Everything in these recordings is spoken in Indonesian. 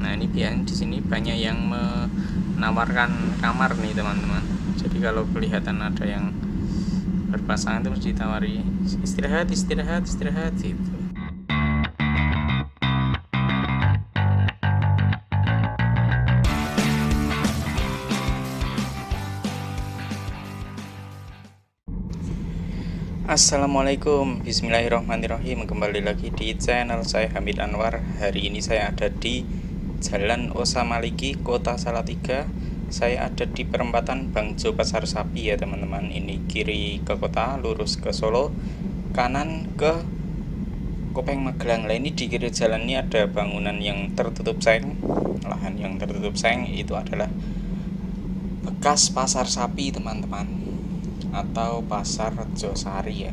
Nah, ini biasanya di sini banyak yang menawarkan kamar nih teman-teman. Jadi kalau kelihatan ada yang berpasangan itu mesti ditawari istirahat gitu. Assalamualaikum, bismillahirrahmanirrahim. Kembali lagi di channel saya Hamid Anwar. Hari ini saya ada di Jalan Osamaliki, Kota Salatiga. Saya ada di perempatan Bangjo Pasar Sapi ya teman-teman. Ini kiri ke kota, lurus ke Solo, kanan ke Kopeng Magelang. Lah ini di kiri jalan ini ada bangunan yang tertutup seng. Lahan yang tertutup seng itu adalah bekas pasar sapi teman-teman, atau pasar Rejosari ya.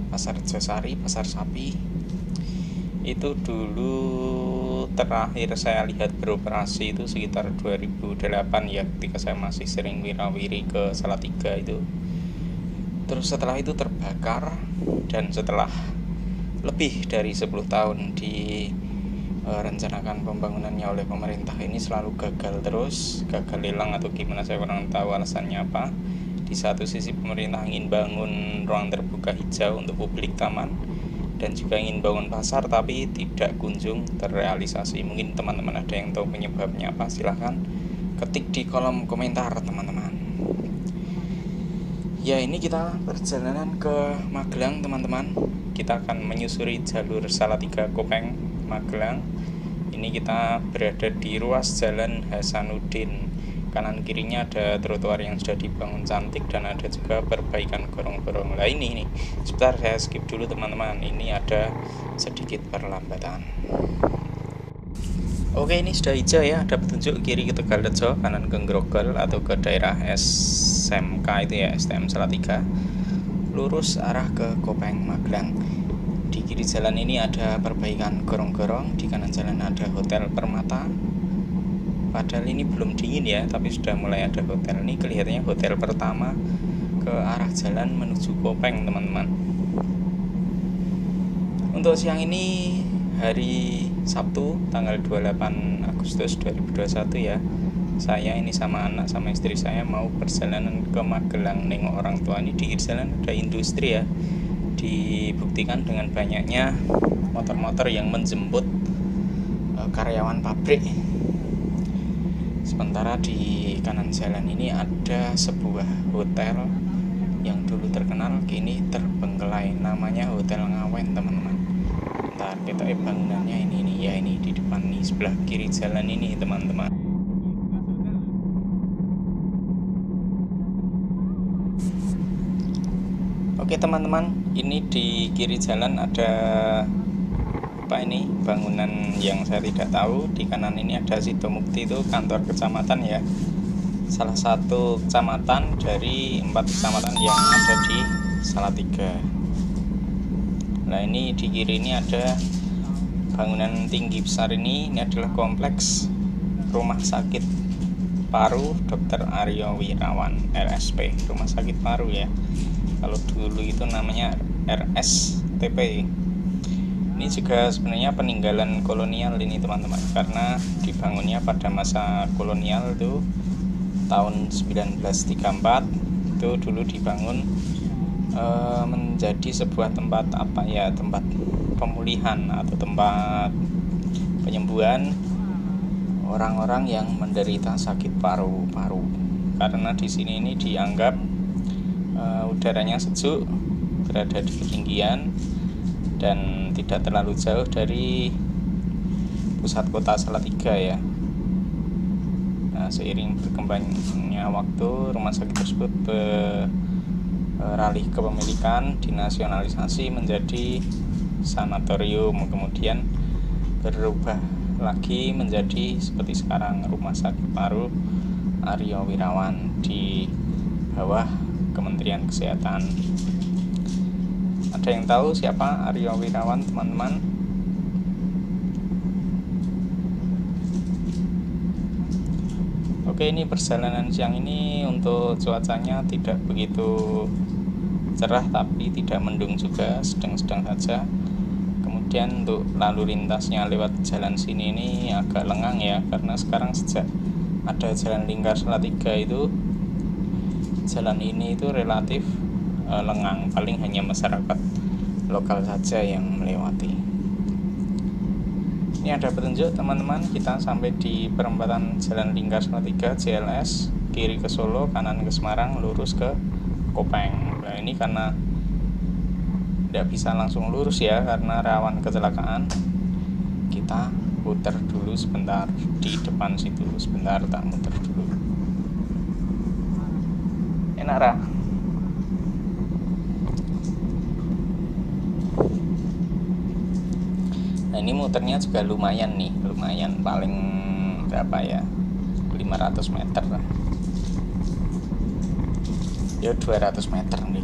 Pasar Rejosari, pasar sapi itu dulu terakhir saya lihat beroperasi itu sekitar 2008 ya, ketika saya masih sering wirawiri ke Salatiga itu. Terus setelah itu terbakar, dan setelah lebih dari 10 tahun direncanakan pembangunannya oleh pemerintah, ini selalu gagal terus, gagal lelang atau gimana saya kurang tahu alasannya apa. Di satu sisi pemerintah ingin bangun ruang terbuka hijau untuk publik, taman, dan juga ingin bangun pasar, tapi tidak kunjung terrealisasi. Mungkin teman-teman ada yang tahu penyebabnya apa, silahkan ketik di kolom komentar teman-teman. Ya, ini kita perjalanan ke Magelang teman-teman. Kita akan menyusuri jalur Salatiga Kopeng Magelang. Ini kita berada di ruas Jalan Hasanuddin. Kanan kirinya ada trotoar yang sudah dibangun cantik, dan ada juga perbaikan gorong-gorong. Lah ini sebentar saya skip dulu teman-teman, ini ada sedikit perlambatan. Oke, ini sudah hijau ya, ada petunjuk kiri ke Tegalrejo, kanan ke Grogol atau ke daerah SMK itu ya, STM Salatiga, lurus arah ke Kopeng Magelang. Di kiri jalan ini ada perbaikan gorong-gorong, di kanan jalan ada Hotel Permata. Padahal ini belum dingin ya, tapi sudah mulai ada hotel. Ini kelihatannya hotel pertama ke arah jalan menuju Kopeng teman-teman. Untuk siang ini hari Sabtu tanggal 28 Agustus 2021 ya. Saya ini sama anak sama istri saya mau perjalanan ke Magelang nengok orang tua. Ini di jalan ada industri ya. Dibuktikan dengan banyaknya motor-motor yang menjemput karyawan pabrik. Sementara di kanan jalan ini ada sebuah hotel yang dulu terkenal, kini terbengkelai. Namanya Hotel Ngawen teman-teman. Ntar kita bangunannya ini ya, ini di depan nih, sebelah kiri jalan ini teman-teman. Oke teman-teman, ini di kiri jalan ada ini bangunan yang saya tidak tahu. Di kanan ini ada Sidomukti, itu kantor kecamatan ya, salah satu kecamatan dari 4 kecamatan yang ada di Salatiga. Nah ini di kiri ini ada bangunan tinggi besar, ini adalah kompleks rumah sakit paru Dr. Aryo Wirawan RSP, rumah sakit paru ya, kalau dulu itu namanya RSTP. Ini juga sebenarnya peninggalan kolonial ini teman-teman, karena dibangunnya pada masa kolonial itu tahun 1934. Itu dulu dibangun menjadi sebuah tempat tempat pemulihan atau tempat penyembuhan orang-orang yang menderita sakit paru-paru. Karena di sini ini dianggap udaranya sejuk, berada di ketinggian, dan tidak terlalu jauh dari pusat kota Salatiga ya. Nah, seiring berkembangnya waktu, rumah sakit tersebut beralih kepemilikan, dinasionalisasi menjadi sanatorium, kemudian berubah lagi menjadi seperti sekarang, Rumah Sakit Paru Aryo Wirawan di bawah Kementerian Kesehatan. Ada yang tahu siapa Aryo Wirawan teman-teman? Oke, ini perjalanan siang ini untuk cuacanya tidak begitu cerah, tapi tidak mendung juga, sedang-sedang saja. Kemudian untuk lalu lintasnya lewat jalan sini ini agak lengang ya, karena sekarang sejak ada jalan lingkar Salatiga itu, jalan ini itu relatif lengang, paling hanya masyarakat lokal saja yang melewati. Ini ada petunjuk teman-teman, kita sampai di perempatan jalan lingkar Salatiga JLS, kiri ke Solo, kanan ke Semarang, lurus ke Kopeng. Nah ini karena tidak bisa langsung lurus ya, karena rawan kecelakaan, kita putar dulu sebentar di depan situ, sebentar tak muter dulu. Enak Ra? Nah ini muternya juga lumayan nih, lumayan, paling berapa ya, 500 meter lah ya, 200 meter nih.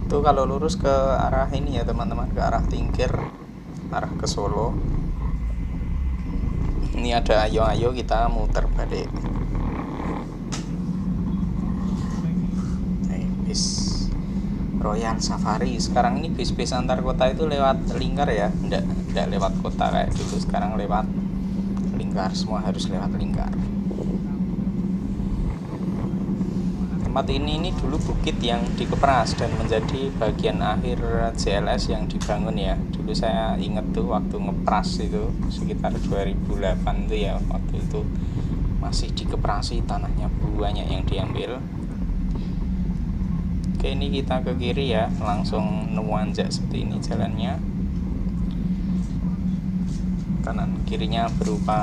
Itu kalau lurus ke arah ini ya teman-teman, ke arah Tingkir, arah ke Solo. Ini ada ayo-ayo kita muter balik. Bis Royal Safari. Sekarang ini bis-bis antar kota itu lewat lingkar ya, enggak lewat kota kayak dulu. Sekarang lewat lingkar, semua harus lewat lingkar. Tempat ini dulu bukit yang dikepras dan menjadi bagian akhir JLS yang dibangun ya. Dulu saya ingat tuh waktu ngepras itu sekitar 2008 tuh ya, waktu itu masih dikeprasi, tanahnya banyak yang diambil. Oke, ini kita ke kiri ya, langsung nanjak seperti ini jalannya. Kanan kirinya berupa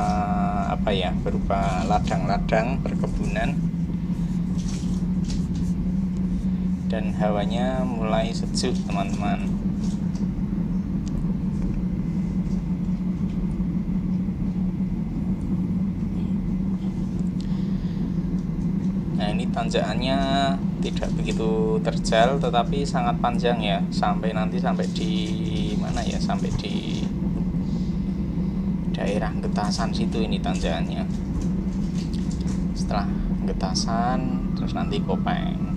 apa ya, berupa ladang-ladang perkebunan. Dan hawanya mulai sejuk teman-teman. Nah ini tanjakannya tidak begitu terjal, tetapi sangat panjang ya, sampai di mana ya, sampai di daerah Getasan situ ini tanjakannya. Setelah Getasan terus nanti Kopeng.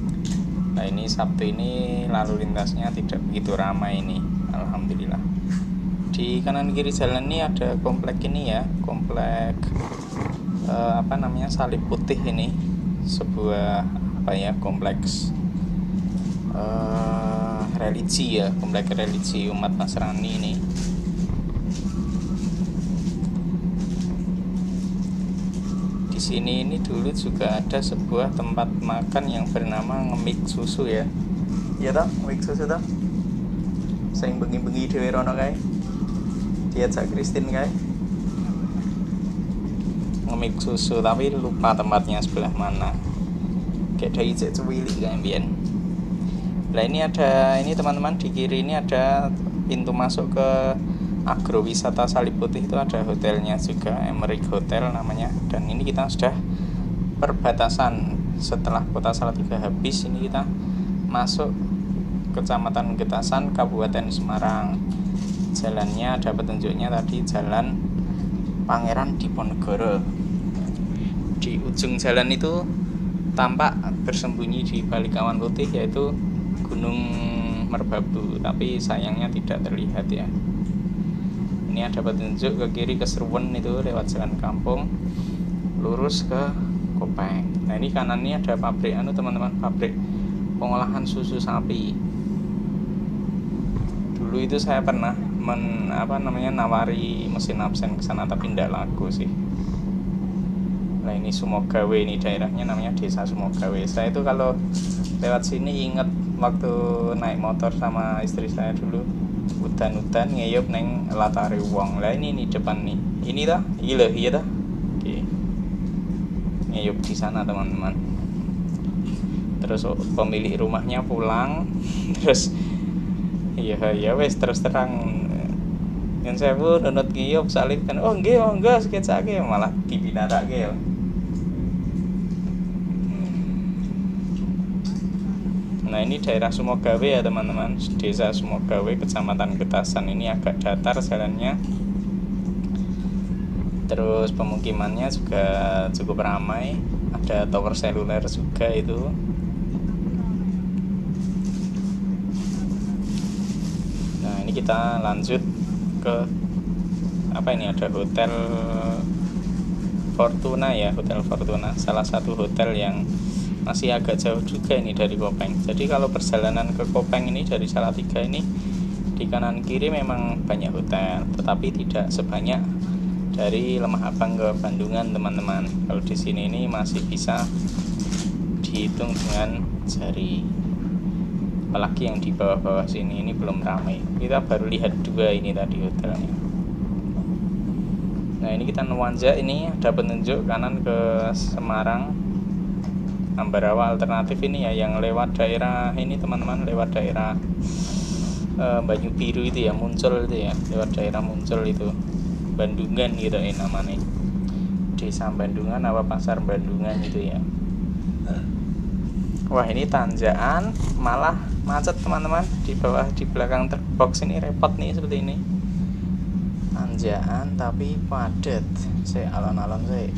Nah ini Sabtu ini lalu lintasnya tidak begitu ramai ini, alhamdulillah. Di kanan kiri jalan ini ada komplek ini ya, komplek Salib Putih ini, sebuah kompleks religi ya, komplek religi umat Nasrani ini. Di sini ini dulu juga ada sebuah tempat makan yang bernama Ngemik Susu ya. Iya toh, Ngemik Susu toh. Sing bengi-bengi dhewe rono kae. Diajak Kristin kae. Ngemik Susu, tapi lupa tempatnya sebelah mana. Kayak dari cek Cuwili kae mbiyen. Nah ini teman-teman, di kiri ini ada pintu masuk ke agrowisata Salib Putih, itu ada hotelnya juga, Emerick Hotel namanya. Dan ini kita sudah perbatasan, setelah kota Salatiga habis, ini kita masuk Kecamatan Getasan, Kabupaten Semarang. Jalannya ada petunjuknya tadi, Jalan Pangeran Diponegoro. Di ujung jalan itu tampak bersembunyi di balik awan putih, yaitu Gunung Merbabu, tapi sayangnya tidak terlihat ya. Ini ada petunjuk ke kiri ke Serwen itu lewat jalan kampung, lurus ke Kopeng. Nah ini kanan ini ada pabrik teman-teman, pabrik pengolahan susu sapi. Dulu itu saya pernah nawari mesin absen ke sana, tapi tidak laku sih. Nah ini Sumogawe, ini daerahnya namanya Desa Sumogawe. Saya itu kalau lewat sini ingat waktu naik motor sama istri saya dulu, udan-udan ngeyup neng latare wong. Lah ini depan nih. Ini dah, iya dah. Oke. Ngeyup di sana teman-teman. Terus pemilik rumahnya pulang, terus iya wes terus terang yang saya pun donat ngeyup salib kan. Oh enggak sketsake malah dibinarake ya. Nah ini daerah Sumogawe ya teman-teman, Desa Sumogawe, Kecamatan Getasan. Ini agak datar jalannya, terus pemukimannya juga cukup ramai, ada tower seluler juga itu. kita lanjut ke apa ini, ada Hotel Fortuna ya, Hotel Fortuna, salah satu hotel yang masih agak jauh juga ini dari Kopeng. Jadi kalau perjalanan ke Kopeng ini dari Salatiga ini, di kanan kiri memang banyak hotel, tetapi tidak sebanyak dari Lemah Abang ke Bandungan teman-teman. Kalau di sini ini masih bisa dihitung dengan jari, apalagi yang di bawah-bawah sini ini belum ramai. Kita baru lihat 2 ini tadi hotelnya. Nah ini kita nuanjak, ini ada penunjuk kanan ke Semarang, Ambarawa alternatif ini ya, yang lewat daerah ini teman-teman, lewat daerah Banyu Biru itu ya, Muncul itu ya, lewat daerah Muncul itu, Bandungan gitu ini namanya, Desa Bandungan apa Pasar Bandungan itu ya. Wah ini tanjakan malah macet teman-teman, di bawah, di belakang truk box ini repot nih seperti ini, tanjakan tapi padat. Saya alon-alon saya.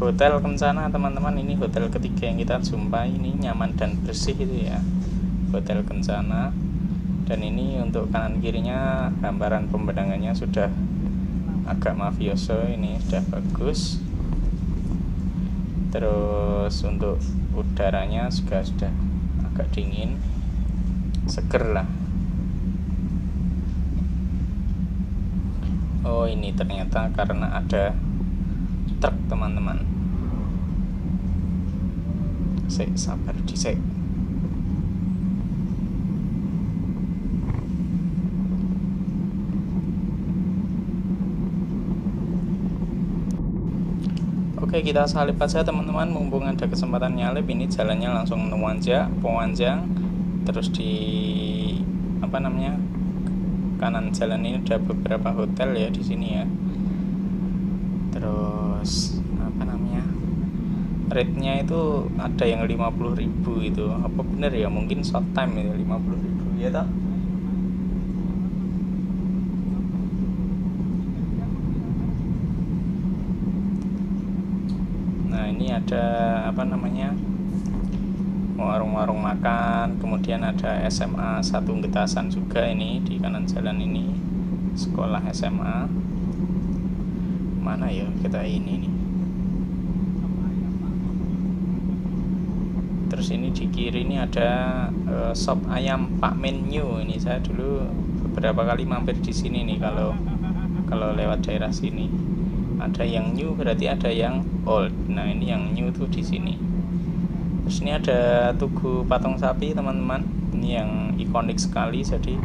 Hotel Kencana teman-teman, ini hotel ketiga yang kita jumpai, ini nyaman dan bersih itu ya, Hotel Kencana. Dan ini untuk kanan kirinya gambaran pemandangannya sudah agak mafioso, ini sudah bagus. Terus untuk udaranya juga sudah agak dingin, seger lah. Oh ini ternyata karena ada truk teman-teman. Sabar disek. Oke, kita salip aja teman-teman, mumpung ada kesempatan nyalip. Ini jalannya langsung menuanjak, pemanjang. Terus di apa namanya, kanan jalan ini ada beberapa hotel ya di sini ya. Terus apa namanya, rate-nya itu ada yang 50.000 itu. Apa bener ya, mungkin short time itu 50.000 ya tak? Nah ini ada apa namanya, warung-warung makan, kemudian ada SMA 1 Getasan juga ini di kanan jalan ini, sekolah SMA. Mana ya kita ini nih. Terus ini di kiri ini ada sop ayam Pak Menu. Ini saya dulu beberapa kali mampir di sini nih kalau lewat daerah sini. Ada yang new berarti ada yang old. Nah ini yang new tuh di sini. Terus ini ada Tugu Patung Sapi teman-teman. Ini yang ikonik sekali, jadi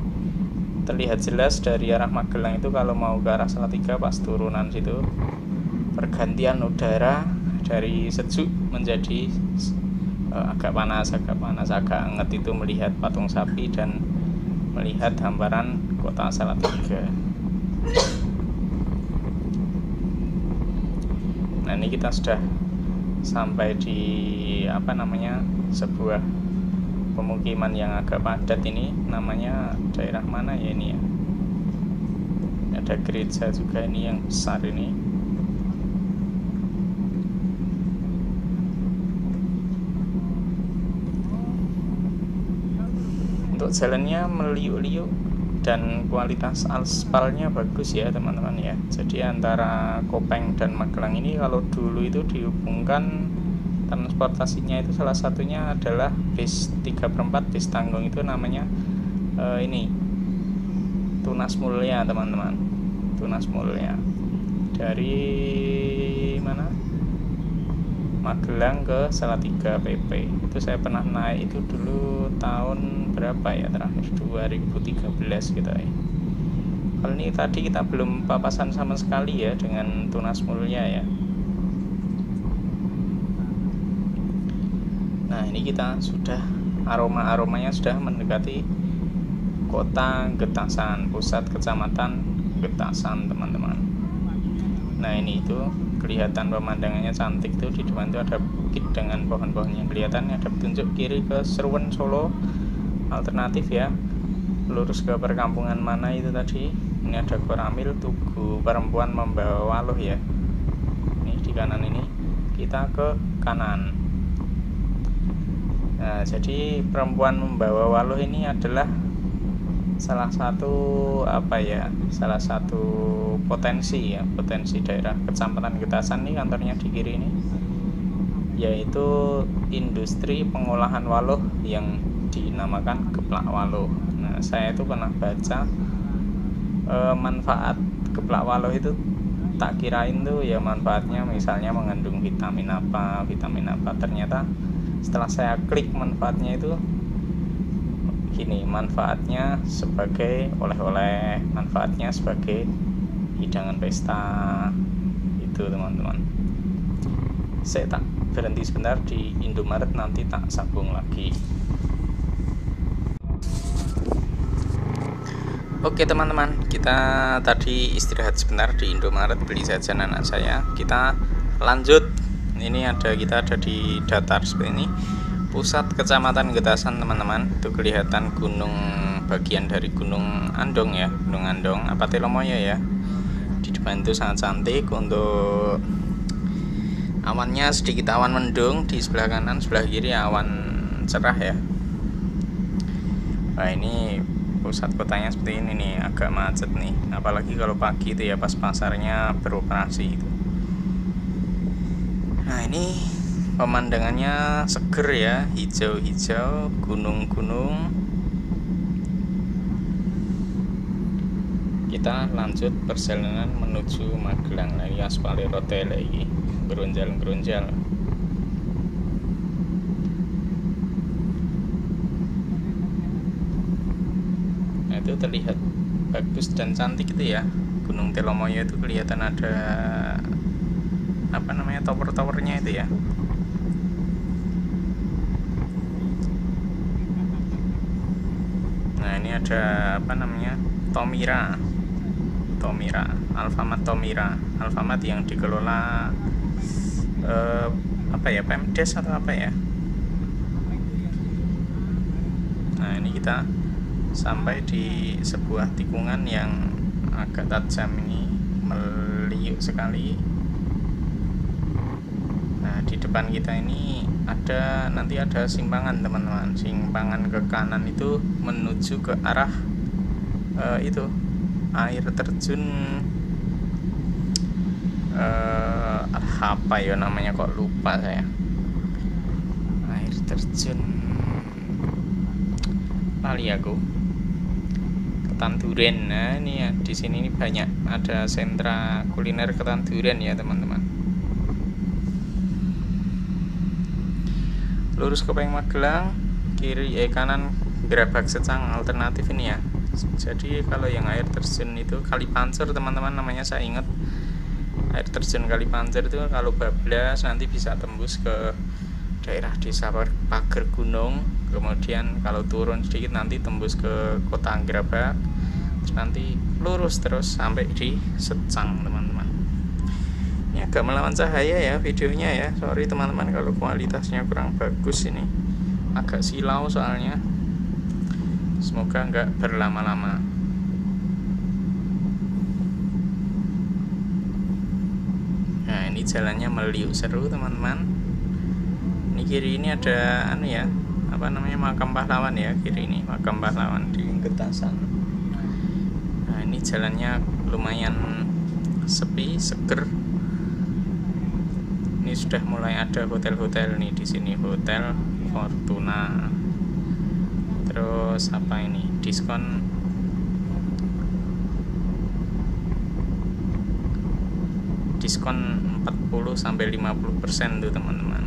terlihat jelas dari arah Magelang itu kalau mau ke arah Salatiga pas turunan situ, pergantian udara dari sejuk menjadi agak panas, agak anget itu melihat patung sapi dan melihat hamparan kota Salatiga. Nah ini kita sudah sampai di apa namanya, sebuah pemukiman yang agak padat. Ini namanya daerah mana ya ini ya, ada gereja juga ini yang besar ini. Untuk jalannya meliuk-liuk dan kualitas aspalnya bagus ya teman-teman ya. Jadi antara Kopeng dan Magelang ini kalau dulu itu dihubungkan transportasinya itu salah satunya adalah bis 3/4, bis tanggung itu namanya ini Tunas Mulia teman-teman, Tunas Mulia. Dari mana? Magelang ke Salatiga PP. Itu saya pernah naik itu dulu tahun berapa ya terakhir, 2013 gitu ya. Kalau ini tadi kita belum papasan sama sekali ya dengan Tunas Mulia ya. Nah ini kita sudah aromanya sudah mendekati kota Getasan, pusat kecamatan Getasan teman-teman. Nah ini itu kelihatan pemandangannya cantik tuh, di depan itu ada bukit dengan pohon-pohon yang kelihatan. Ada petunjuk kiri ke Seruen Solo alternatif ya, lurus ke perkampungan mana itu tadi. Ini ada Koramil, Tugu Perempuan Membawa Waluh ya. Ini di kanan ini kita ke kanan. Nah, jadi perempuan membawa waluh ini adalah salah satu salah satu potensi daerah Kecamatan Getasan ini, kantornya di kiri ini, yaitu industri pengolahan waluh yang dinamakan geplak waluh. Nah, saya itu pernah baca manfaat geplak waluh itu, tak kirain tuh ya manfaatnya misalnya mengandung vitamin apa. Ternyata setelah saya klik manfaatnya itu gini, manfaatnya sebagai oleh-oleh, manfaatnya sebagai hidangan pesta itu teman-teman. Saya tak berhenti sebentar di Indomaret, nanti tak sambung lagi. Oke teman-teman, kita tadi istirahat sebentar di Indomaret, beli jajan anak saya. Kita lanjut. Kita ada di datar seperti ini, pusat Kecamatan Getasan teman-teman. Itu kelihatan gunung, bagian dari Gunung Andong ya, Gunung Andong apa Telomoyo ya. Di depan itu sangat cantik. Untuk awannya sedikit awan mendung, di sebelah kanan sebelah kiri awan cerah ya. Nah, ini pusat kotanya seperti ini nih, agak macet nih, apalagi kalau pagi itu ya, pas pasarnya beroperasi itu. Nah, ini pemandangannya seger ya, hijau-hijau, gunung-gunung. Kita lanjut perjalanan menuju Magelang. Nah, ini aspal rotel lagi, geronjal-geronjal. Nah, itu terlihat bagus dan cantik itu ya, Gunung Telomoyo itu kelihatan ada tower-towernya itu ya. Nah, ini ada Tomira, Alfamart Tomira, Alfamart yang dikelola Pemdes atau apa ya. Nah, ini kita sampai di sebuah tikungan yang agak tajam ini, meliuk sekali. Nah, di depan kita ini nanti ada simpangan teman-teman, simpangan ke kanan itu menuju ke arah itu air terjun apa ya namanya, kok lupa saya. Air terjun lali aku, Ketan Duren. Nah, ini ya, di sini ini banyak ada sentra kuliner Ketan Duren ya teman-teman. Lurus ke Magelang, kanan gerabak secang alternatif ini ya. Jadi kalau yang air terjun itu Kalipancer teman-teman, namanya saya ingat. Air terjun Kalipancer itu kalau bablas nanti bisa tembus ke daerah desa Pager Gunung, kemudian kalau turun sedikit nanti tembus ke kota Gerabak, terus nanti lurus terus sampai di Secang teman-teman. Ini agak melawan cahaya ya videonya ya, sorry teman-teman kalau kualitasnya kurang bagus, ini agak silau soalnya. Semoga nggak berlama-lama. Nah, ini jalannya meliuk seru teman-teman. Ini kiri ini ada makam pahlawan ya, kiri ini makam pahlawan di Getasan. Nah, ini jalannya lumayan sepi, seger. Ini sudah mulai ada hotel-hotel nih di sini, Hotel Fortuna. Terus diskon diskon 40-50% tuh teman-teman.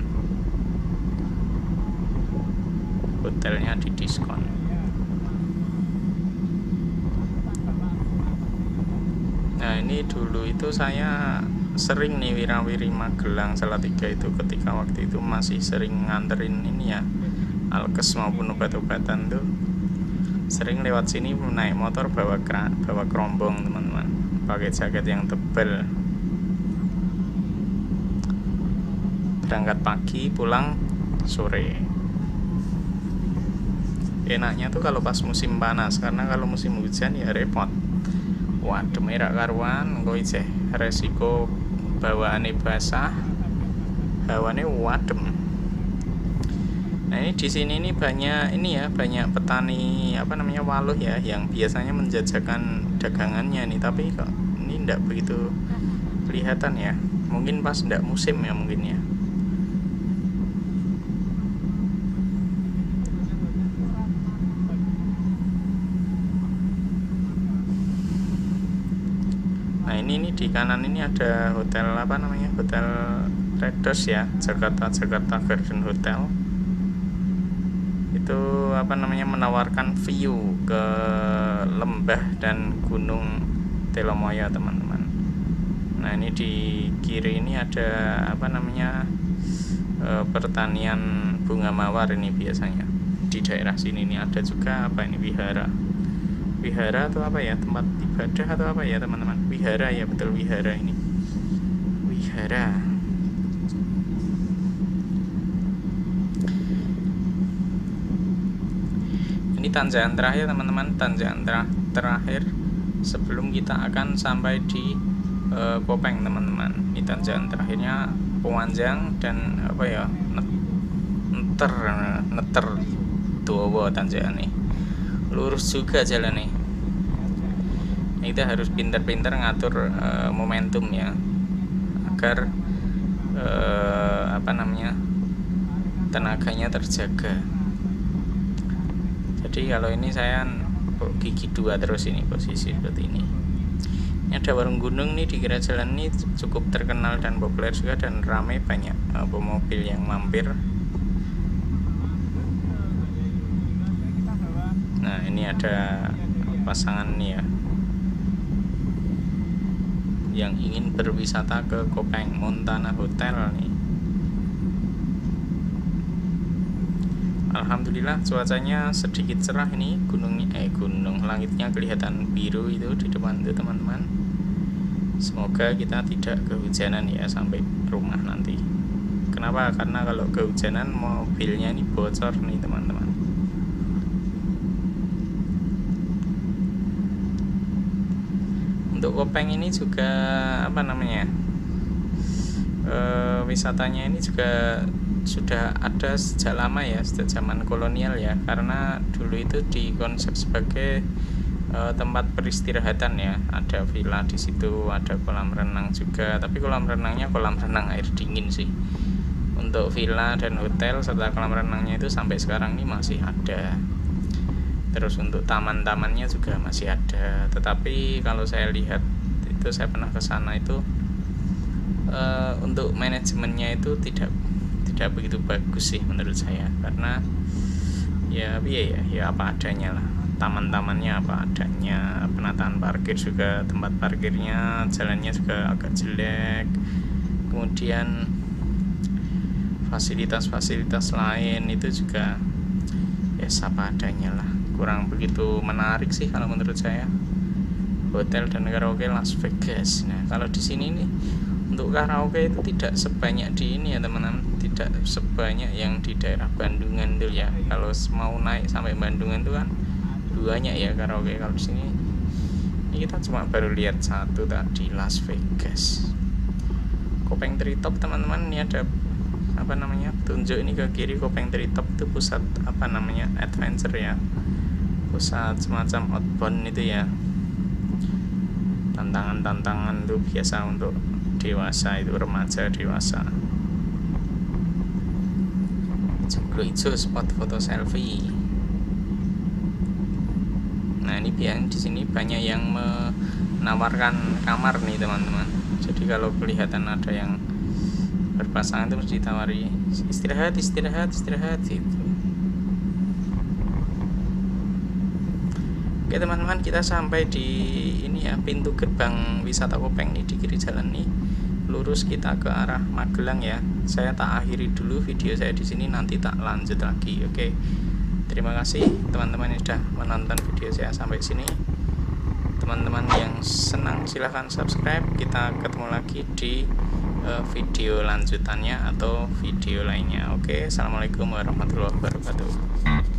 Hotelnya di diskon. Nah, ini dulu itu saya sering nih wirawiri Magelang Salatiga itu, ketika waktu itu masih sering nganterin ini ya, alkes maupun obat-obatan tuh, sering lewat sini naik motor bawa kerombong teman-teman, pakai jaket yang tebal, berangkat pagi pulang sore. Enaknya tuh kalau pas musim panas, karena kalau musim hujan ya repot. Waduh, merak karuan, kok ijeh resiko bawaane basah, hawane wadem. Nah, ini di sini ini banyak ini ya, banyak petani waluh ya yang biasanya menjajakan dagangannya nih, tapi kok ini enggak begitu kelihatan ya. Mungkin pas enggak musim ya mungkin ya. Nah, ini di kanan ini ada hotel Hotel Traders ya, Jakarta Garden Hotel. Itu menawarkan view ke lembah dan gunung Telomoyo, teman-teman. Nah, ini di kiri ini ada pertanian bunga mawar ini biasanya. Di daerah sini ini ada juga wihara atau apa ya, tempat ibadah atau apa ya teman-teman. Wihara ya, betul, wihara ini, wihara. Ini tanjakan terakhir teman-teman, tanjakan terakhir sebelum kita akan sampai di Kopeng, teman-teman. Ini tanjakan terakhirnya pemanjang dan neter tuwa tanjakan nih, lurus juga jalan nih. Kita harus pintar-pintar ngatur momentum ya, agar tenaganya terjaga. Jadi kalau ini saya gigi 2 terus ini posisi seperti ini. Ini ada warung gunung nih di kira jalan ini, cukup terkenal dan populer juga dan ramai, banyak pemobil yang mampir. Nah, ini ada pasangan nih ya yang ingin berwisata ke Kopeng Montana Hotel nih. Alhamdulillah cuacanya sedikit cerah ini, gunung langitnya kelihatan biru itu di depan itu, teman-teman. Semoga kita tidak kehujanan ya sampai rumah nanti. Kenapa? Karena kalau kehujanan mobilnya ini bocor nih, teman-teman. Untuk Kopeng ini juga wisatanya ini juga sudah ada sejak lama ya, sejak zaman kolonial ya, karena dulu itu dikonsep sebagai tempat peristirahatan ya. Ada villa di situ, ada kolam renang juga, tapi kolam renangnya kolam renang air dingin sih. Untuk villa dan hotel serta kolam renangnya itu sampai sekarang ini masih ada. Terus untuk taman-tamannya juga masih ada, tetapi kalau saya lihat itu, saya pernah ke sana itu, untuk manajemennya itu tidak begitu bagus sih menurut saya, karena ya apa adanya lah, taman-tamannya apa adanya, penataan parkir juga, tempat parkirnya, jalannya juga agak jelek, kemudian fasilitas-fasilitas lain itu juga ya apa adanya lah, kurang begitu menarik sih kalau menurut saya. Hotel dan karaoke Las Vegas. Nah, kalau di sini nih untuk karaoke itu tidak sebanyak di ini ya, teman-teman, tidak sebanyak yang di daerah Bandungan tuh ya. Kalau mau naik sampai Bandungan itu kan banyak ya karaoke. Kalau di sini ini kita cuma baru lihat satu tadi, Las Vegas. Kopeng Treetop, teman-teman, ini ada tunjuk ini ke kiri. Kopeng Treetop itu pusat adventure ya, pusat semacam outbound itu ya, tantangan itu biasa untuk dewasa, itu remaja dewasa. Joglo hijau, spot foto selfie. Nah, ini biasanya di sini banyak yang menawarkan kamar nih, teman-teman. Jadi kalau kelihatan ada yang berpasangan itu mesti ditawari istirahat gitu. Oke, teman-teman, kita sampai di ini ya, pintu gerbang wisata Kopeng nih, di kiri jalan nih. Lurus kita ke arah Magelang ya. Saya tak akhiri dulu video saya di sini, nanti tak lanjut lagi. Oke. Terima kasih teman-teman yang sudah menonton video saya sampai sini. Teman-teman yang senang silahkan subscribe. Kita ketemu lagi di video lanjutannya atau video lainnya. Oke, assalamualaikum warahmatullahi wabarakatuh.